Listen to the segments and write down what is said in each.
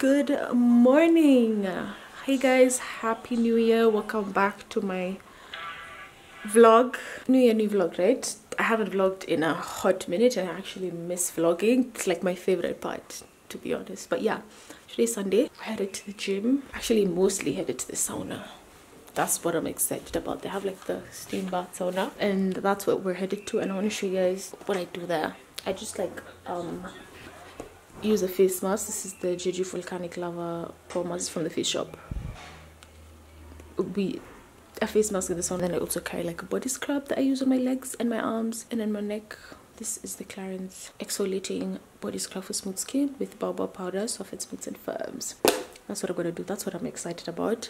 Good morning. Hey guys, happy new year. Welcome back to my vlog. New vlog, right? I haven't vlogged in a hot minute and I actually miss vlogging. It's like my favorite part, to be honest. But yeah, today's Sunday. We're headed to the gym. Actually, mostly headed to the sauna. That's what I'm excited about. They have like the steam bath sauna and that's what we're headed to, and I want to show you guys what I do there. I just like use a face mask. This is the Jeju volcanic lava pore mask from the face shop. A face mask in this one. Then I also carry like a body scrub that I use on my legs and my arms and then my neck. This is the Clarins exfoliating body scrub for smooth skin with baobab powder, soft and smooth and firms. That's what I'm gonna do. That's what I'm excited about.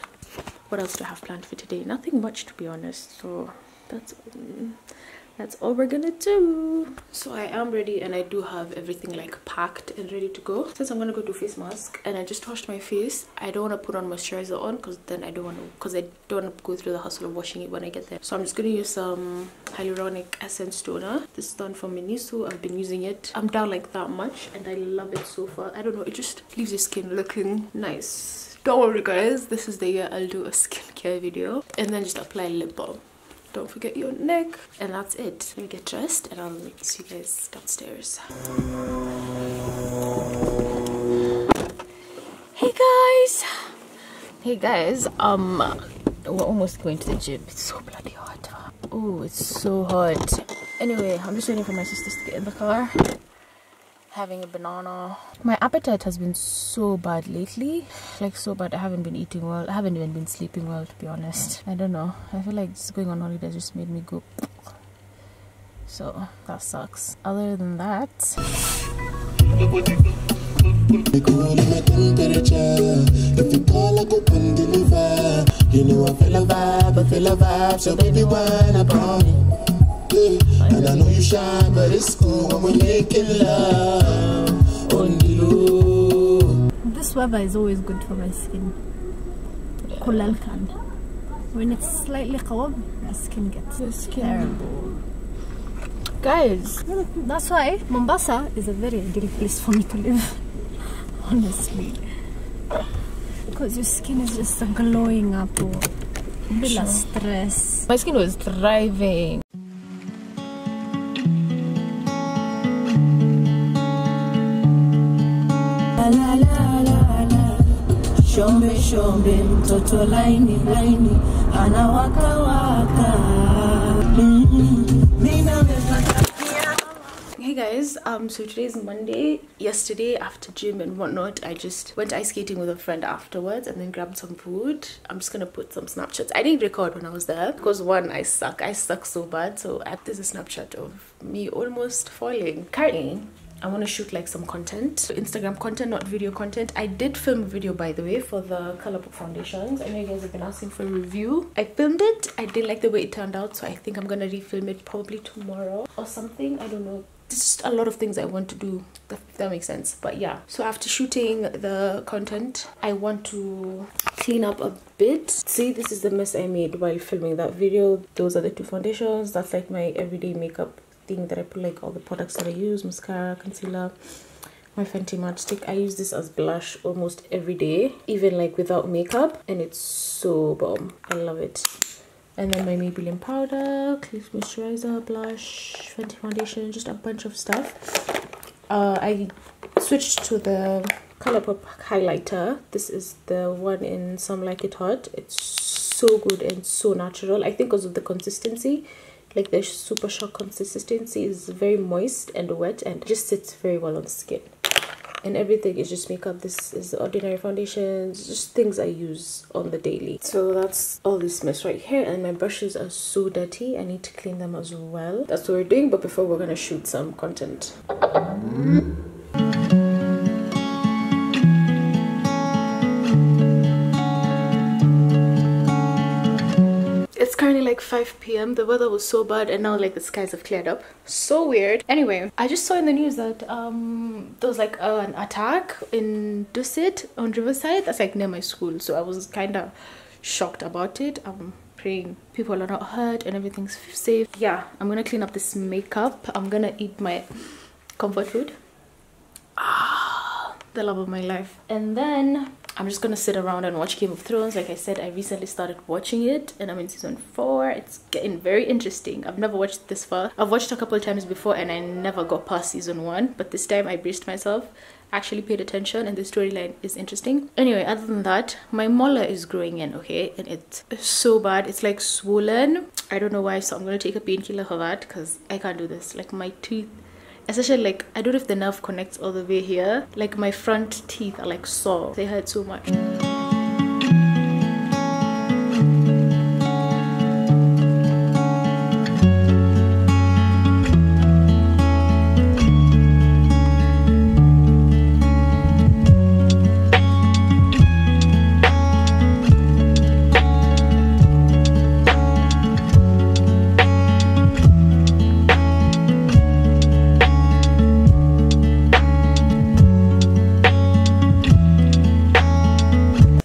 What else do I have planned for today? Nothing much, to be honest. So that's all we're gonna do. So I am ready and I do have everything like packed and ready to go. Since I'm gonna go do face mask and I just washed my face, I don't want to put on moisturizer on because then I don't want to go through the hustle of washing it when I get there. So I'm just gonna use some hyaluronic essence toner. This is done from Miniso. I've been using it. I'm down like that much and I love it so far. I don't know, it just leaves your skin looking nice. Don't worry guys, this is the year I'll do a skincare video. And then just apply lip balm. Don't forget your neck, and that's it. Let me get dressed and I'll see you guys downstairs. Hey guys, we're almost going to the gym. It's so bloody hot. Oh, it's so hot. Anyway, I'm just waiting for my sisters to get in the car. Having a banana. My appetite has been so bad lately, like so bad. I haven't been eating well. I haven't even been sleeping well, to be honest. I don't know, I feel like just going on holiday just made me go, so that sucks. Other than that, you know I feel a vibe, so baby when I brought it. And I know you shine, but it's cool when we're making love on the low. This weather is always good for my skin. Kulalkan. When it's slightly cold, my skin gets terrible. Guys, that's why Mombasa is a very ideal place for me to live. Honestly, because your skin is just glowing up, bila stress. My skin was thriving. Shombe mtoto laini anawaka waka. Hey guys, so today's Monday. Yesterday after gym and whatnot, I just went ice skating with a friend afterwards and then grabbed some food. I'm just gonna put some snapshots. I didn't record when I was there because one, I suck so bad. So there's a snapshot of me almost falling. Currently I want to shoot like some content, so Instagram content, not video content. I did film a video, by the way, for the Colourbook foundations. I know you guys have been asking for a review. I filmed it. I didn't like the way it turned out, so I think I'm gonna refilm it probably tomorrow or something. I don't know. There's just a lot of things I want to do, if that makes sense. But yeah, so after shooting the content, I want to clean up a bit. See, this is the mess I made while filming that video. Those are the two foundations. That's like my everyday makeup thing that I put, like all the products that I use, mascara, concealer, my Fenty matchstick. I use this as blush almost every day, even like without makeup, and it's so bomb. I love it. And then my Maybelline powder, Cliff moisturizer, blush, Fenty foundation, just a bunch of stuff. I switched to the Colourpop highlighter. This is the one in Some Like It Hot. It's so good and so natural. I think because of the consistency, like the Super Shock consistency is very moist and wet and just sits very well on the skin. And everything is just makeup. This is the ordinary foundations, just things I use on the daily. So that's all this mess right here, and my brushes are so dirty. I need to clean them as well. That's what we're doing, but before we're gonna shoot some content. It's currently like 5 p.m. The weather was so bad and now like the skies have cleared up. So weird. Anyway, I just saw in the news that there was like an attack in Dusit on Riverside. That's like near my school. So I was kind of shocked about it. I'm praying people are not hurt and everything's safe. Yeah, I'm gonna clean up this makeup. I'm gonna eat my comfort food. the love of my life. And then I'm just gonna sit around and watch Game of Thrones. Like I said, I recently started watching it and I'm in season 4. It's getting very interesting. I've never watched this far. I've watched a couple of times before and I never got past season 1, but this time I braced myself, actually paid attention, and the storyline is interesting. Anyway, other than that, my molar is growing in, okay, and it's so bad. It's like swollen. I don't know why, so I'm gonna take a painkiller for that because I can't do this. Like my teeth, especially like I don't know if the nerve connects all the way here, like my front teeth are like sore. They hurt so much.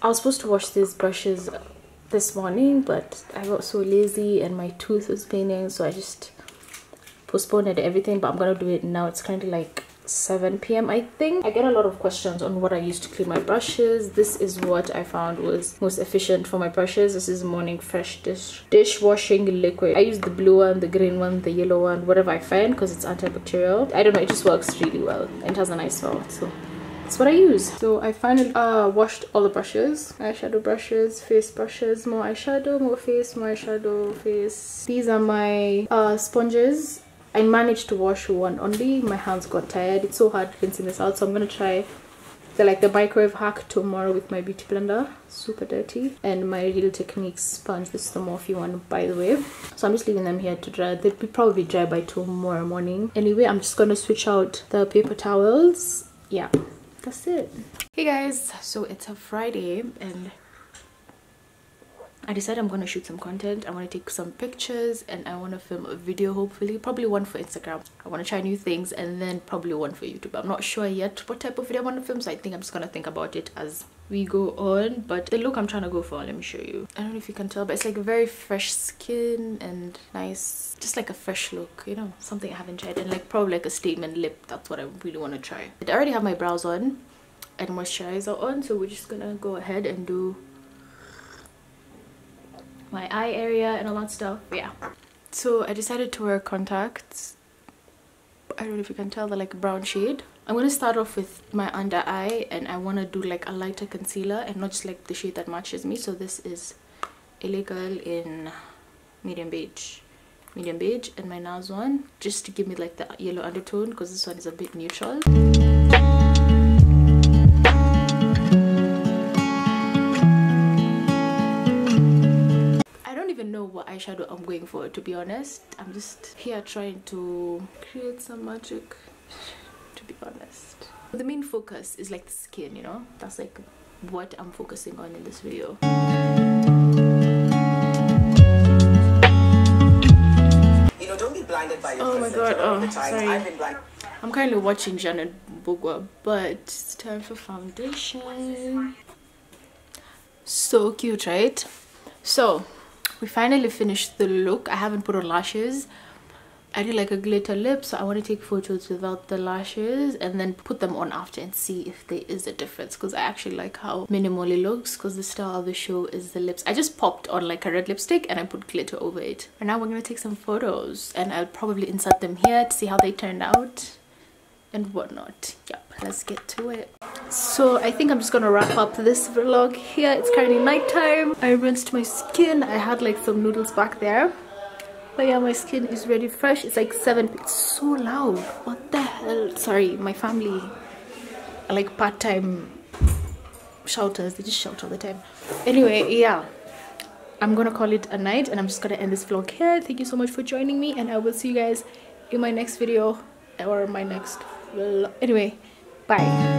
I was supposed to wash these brushes this morning, but I got so lazy and my tooth was paining, so I just postponed everything. But I'm gonna do it now. It's currently like 7 p.m. I think. I get a lot of questions on what I use to clean my brushes. This is what I found was most efficient for my brushes. This is Morning Fresh dishwashing liquid. I use the blue one, the green one, the yellow one, whatever I find, because it's antibacterial. I don't know, it just works really well and it has a nice smell, so that's what I use. So I finally washed all the brushes, eyeshadow brushes, face brushes, more eyeshadow, more eyeshadow, face. These are my sponges. I managed to wash one only. My hands got tired. It's so hard rinsing this out, so I'm gonna try the microwave hack tomorrow with my beauty blender. Super dirty. And my Real Techniques sponge. This is the Morphe one, by the way. So I'm just leaving them here to dry. They'll probably dry by tomorrow morning. Anyway, I'm just gonna switch out the paper towels. Yeah, that's it. Hey guys, so it's a Friday and I decided I'm gonna shoot some content. I want to take some pictures and I want to film a video, hopefully, probably one for Instagram. I want to try new things and then probably one for YouTube. I'm not sure yet what type of video I want to film, so I think I'm just gonna think about it as we go on. But the look I'm trying to go for, let me show you. I don't know if you can tell, but it's like very fresh skin and nice, just like a fresh look, you know, something I haven't tried, and like probably like a statement lip. That's what I really want to try. I already have my brows on and moisturizer on, so we're just gonna go ahead and do my eye area and all that stuff. Yeah, so I decided to wear contacts. I don't know if you can tell, they're like a brown shade. I'm gonna start off with my under eye and I want to do like a lighter concealer and not just like the shade that matches me. So this is Illegal in medium beige, and my NARS one, just to give me like the yellow undertone, because this one is a bit neutral. Know what eyeshadow I'm going for, to be honest. I'm just here trying to create some magic, to be honest. The main focus is like the skin, you know, that's like what I'm focusing on in this video. You know, don't be blinded by your oh my god, oh sorry, I've been blind. I'm currently watching Janet Bogwa, but it's time for foundation. So cute, right? So we finally finished the look. I haven't put on lashes. I did like a glitter lip, so I want to take photos without the lashes and then put them on after and see if there is a difference, because I actually like how minimal it looks, because the star of the show is the lips. I just popped on like a red lipstick and I put glitter over it. And now we're gonna take some photos and I'll probably insert them here to see how they turned out and whatnot. Yep, let's get to it. So I think I'm just gonna wrap up this vlog here. It's currently nighttime. I rinsed my skin. I had like some noodles back there, but yeah, my skin is ready fresh. It's like 7. It's so loud, what the hell. Sorry, my family are like part-time shouters. They just shout all the time. Anyway, yeah, I'm gonna call it a night and I'm just gonna end this vlog here. Thank you so much for joining me and I will see you guys in my next video or my next vlog. Anyway, bye.